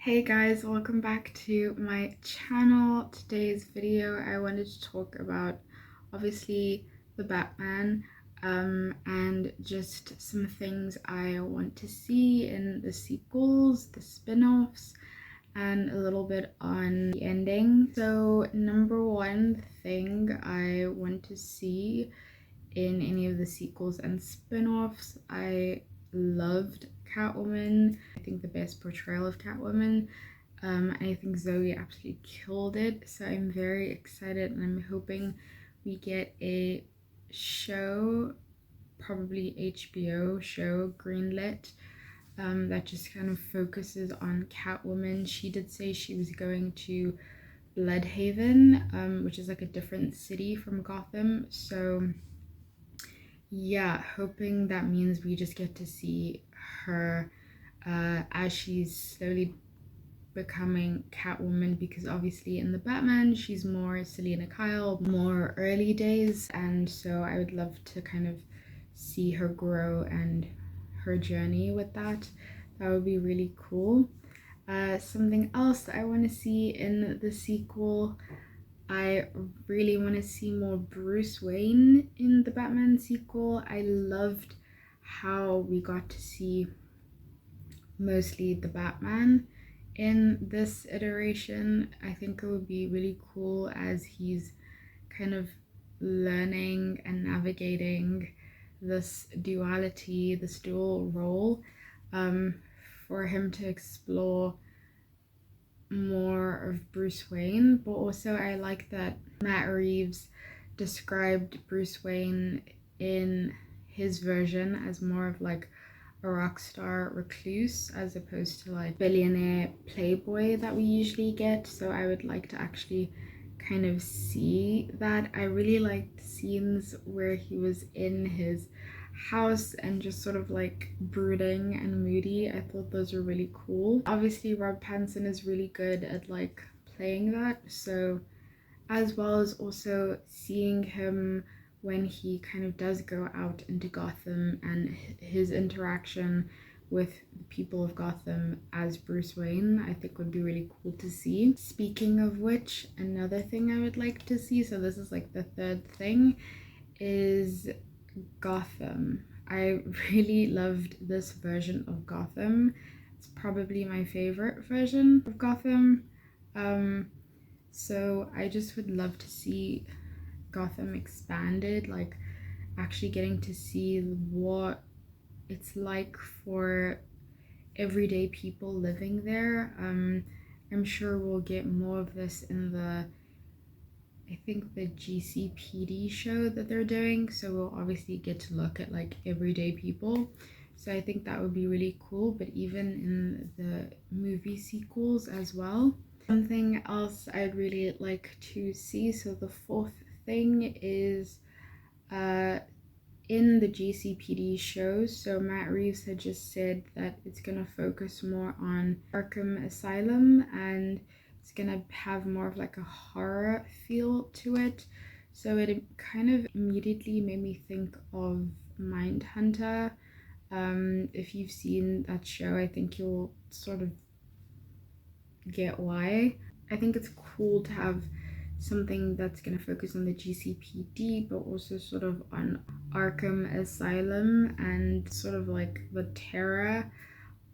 Hey guys, welcome back to my channel. Today's video I wanted to talk about obviously the Batman and just some things I want to see in the sequels, the spin-offs, and a little bit on the ending. So number one thing I want to see in any of the sequels and spin-offs, I loved Catwoman. I think the best portrayal of Catwoman. And I think Zoe absolutely killed it. So I'm very excited and I'm hoping we get a show, probably HBO show, greenlit, that just kind of focuses on Catwoman. She did say she was going to Bloodhaven, which is like a different city from Gotham. So yeah, hoping that means we just get to see her as she's slowly becoming Catwoman, because obviously in the Batman she's more Selena Kyle, more early days, and so I would love to kind of see her grow and her journey with that. That would be really cool. Something else I want to see in the sequel, I really want to see more Bruce Wayne in the Batman sequel. I loved how we got to see mostly the Batman in this iteration. I think it would be really cool as he's kind of learning and navigating this duality, this dual role, for him to explore more of Bruce Wayne. But also I like that Matt Reeves described Bruce Wayne in his version as more of like a rock star recluse as opposed to like billionaire playboy that we usually get. So I would like to actually kind of see that. I really liked scenes where he was in his house and just sort of like brooding and moody. I thought those were really cool. Obviously Rob Pattinson is really good at like playing that, so as well as also seeing him when he kind of does go out into Gotham and his interaction with the people of Gotham as Bruce Wayne, I think would be really cool to see. Speaking of which, another thing I would like to see, so this is like the third thing, is Gotham. I really loved this version of Gotham. It's probably my favorite version of Gotham. So I just would love to see Gotham expanded, like actually getting to see what it's like for everyday people living there. I'm sure we'll get more of this in I think the GCPD show that they're doing, so we'll obviously get to look at like everyday people. So I think that would be really cool, but even in the movie sequels as well. Something else I'd really like to see, so the fourth thing is in the GCPD shows. So Matt Reeves had just said that it's gonna focus more on Arkham Asylum and it's gonna have more of like a horror feel to it. So it kind of immediately made me think of Mindhunter. If you've seen that show, I think you'll sort of get why. I think it's cool to have something that's going to focus on the GCPD but also sort of on Arkham Asylum and sort of like the terror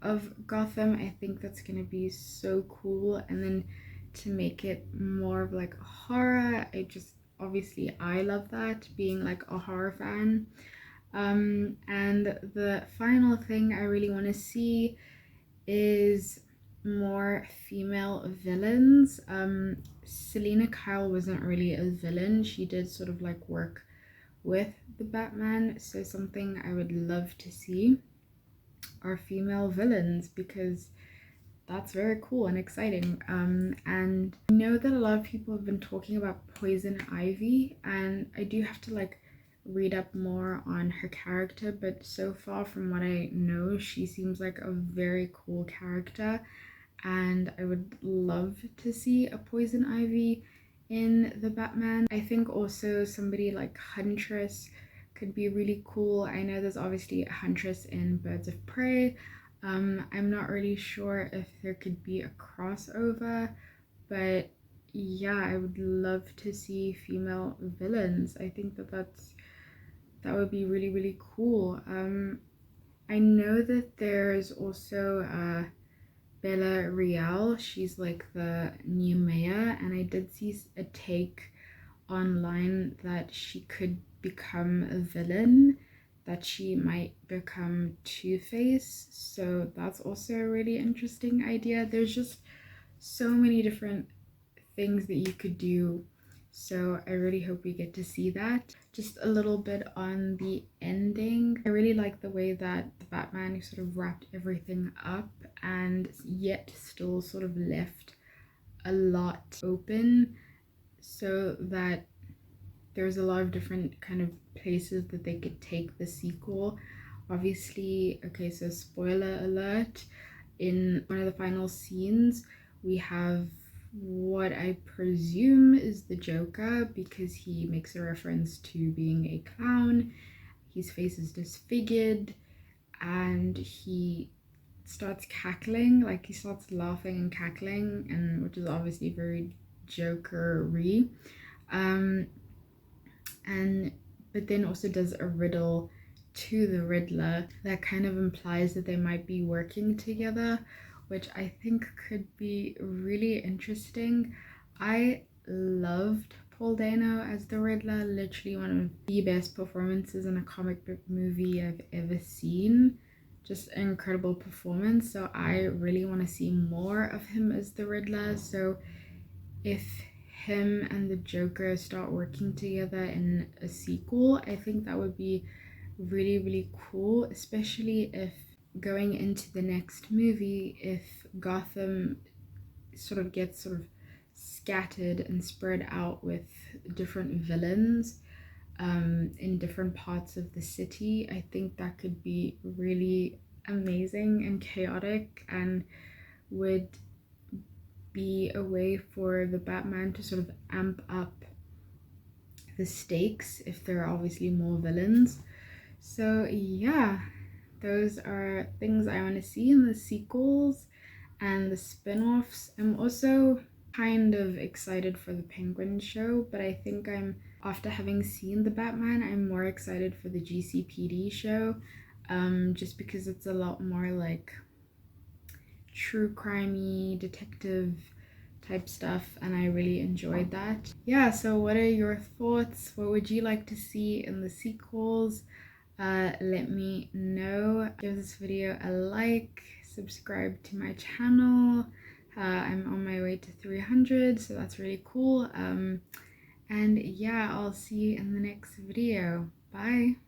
of Gotham. I think that's going to be so cool. And then to make it more of like horror, obviously I love that, being like a horror fan. And the final thing I really want to see is more female villains. Selena Kyle wasn't really a villain. She did sort of like work with the Batman. So something I would love to see are female villains, because that's very cool and exciting. And I know that a lot of people have been talking about Poison Ivy, and I do have to like read up more on her character, but so far from what I know, she seems like a very cool character and I would love to see a Poison Ivy in the Batman. I think also somebody like Huntress could be really cool. I know there's obviously a Huntress in Birds of Prey, I'm not really sure if there could be a crossover, but yeah, I would love to see female villains. I think that would be really, really cool. I know that there's also Bella Real. She's like the new mayor, and I did see a take online that she could become a villain, that she might become Two-Face. So that's also a really interesting idea. There's just so many different things that you could do. So I really hope we get to see that. Just a little bit on the ending. I really like the way that the Batman sort of wrapped everything up and yet still sort of left a lot open, so that there's a lot of different kind of places that they could take the sequel. Obviously, okay, so spoiler alert, in one of the final scenes we have what I presume is the Joker, because he makes a reference to being a clown. His face is disfigured and he starts cackling, like he starts laughing and cackling, and which is obviously very Joker-y. And but then also does a riddle to the Riddler that kind of implies that they might be working together, which I think could be really interesting. I loved Paul Dano as the Riddler, literally one of the best performances in a comic book movie I've ever seen. Just an incredible performance, so I really want to see more of him as the Riddler. So if him and the Joker start working together in a sequel, I think that would be really, really cool, especially if going into the next movie, if Gotham sort of gets sort of scattered and spread out with different villains in different parts of the city. I think that could be really amazing and chaotic, and would be a way for the Batman to sort of amp up the stakes if there are obviously more villains. So yeah, those are things I want to see in the sequels and the spin-offs. I'm also kind of excited for the Penguin show, but I think after having seen the Batman, I'm more excited for the GCPD show, just because it's a lot more like true crimey detective type stuff, and I really enjoyed that. Yeah, so what are your thoughts? What would you like to see in the sequels? Let me know. Give this video a like, subscribe to my channel. I'm on my way to 300, so that's really cool. And yeah, I'll see you in the next video. Bye.